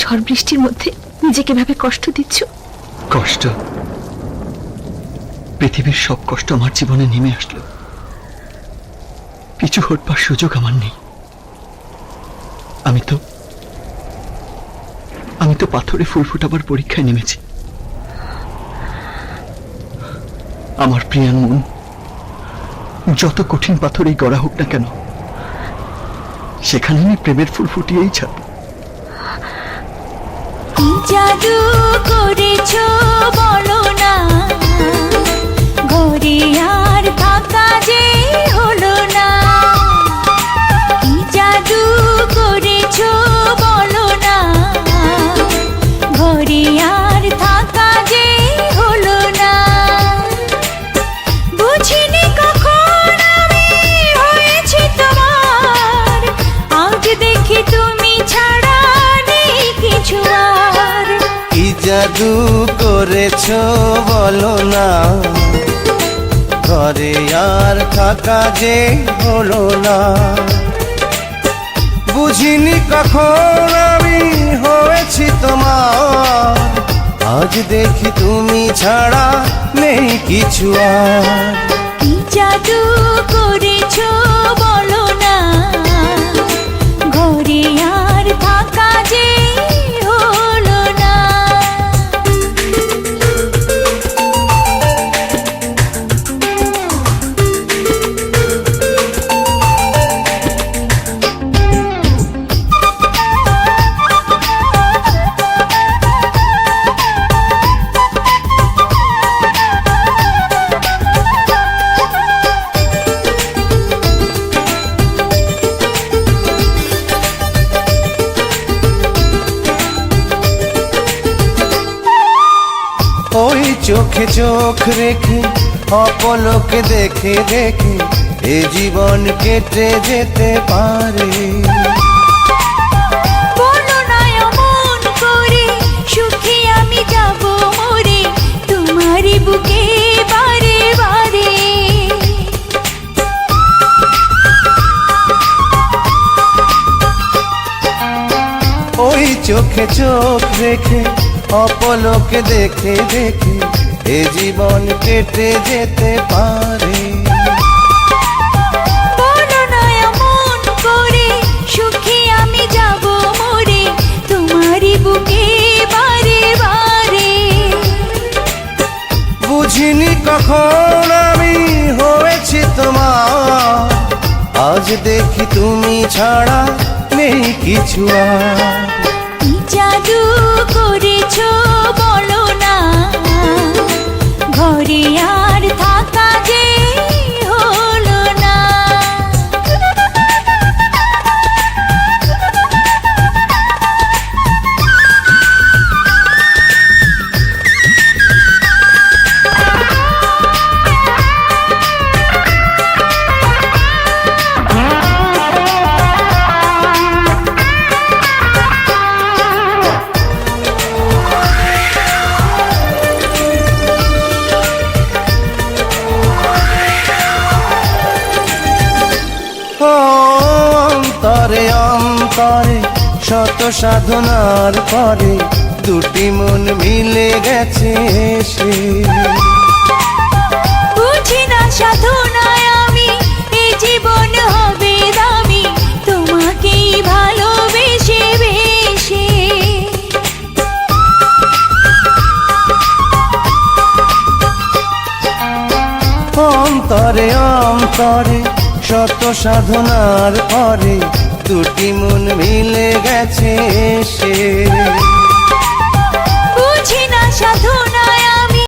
ঝড় বৃষ্টির মধ্যে নিজেকে ভাবে কষ্ট দিচ্ছ? কষ্ট? পৃথিবীর সব কষ্ট আমার জীবনে নেমে আসলো, কিছু হটবার সুযোগ আমার নেই। আমি তো পাথরে ফুল ফোটাবার পরীক্ষায় নেমেছি। আমার প্রিয়ার মন যত কঠিন পাথরেই গড়া হোক না কেন, সেখানে আমি প্রেমের ফুল ফুটিয়েই ছাড়ব। কি জাদু করেছো বলো না, ঘরে আর থাকা যে হলো না। কি জাদু করেছো বলো না, ঘরে আর থাকা যে হলো না। বুঝিনি কখন আমি হয়েছি তোমার, আজ দেখি তুমি ছাড়া নেই কিছু আর। কি জাদু করেছো বলো না, ঘরে আর থাকা যে হলো না। বুঝিনি কখন আমি হয়েছি তোমার, আজ দেখি তুমি ছাড়া নেই কিছু আর। কি জাদু করেছো বলো না, ঘরে আর থাকা যে হলো না। ওই চোখে চোখ রেখে অপলকে দেখে দেখে এ জীবন কেটে যেতে পারে। বলো না অমন করে, সুখে আমি যাব মরে তোমারই বুকে বারে বারে। ওই চোখে চোখ রেখে অপলকে দেখে দেখে এ জীবন কেটে যেতে পারে। বলো না এমন করে, সুখে আমি যাব মরে তোমারই বুকে বারে বারে। বুঝিনি কখন আমি হয়েছি তোমার, আজ দেখি তুমি ছাড়া নেই কিছু আর। কি জাদু করেছো বলো না, ঘরে আর থাকা যে হলো না। অন্তরে অন্তরে শত সাধনার পরে দুটি মন মিলে গেছে সে। বুঝি না সাধনায় আমি এ জীবন হবে দামি, তোমাকেই ভালোবেসে বেশে। অন্তরে অন্তরে শত সাধনার পরে দুটি মন মিলে গেছে সে।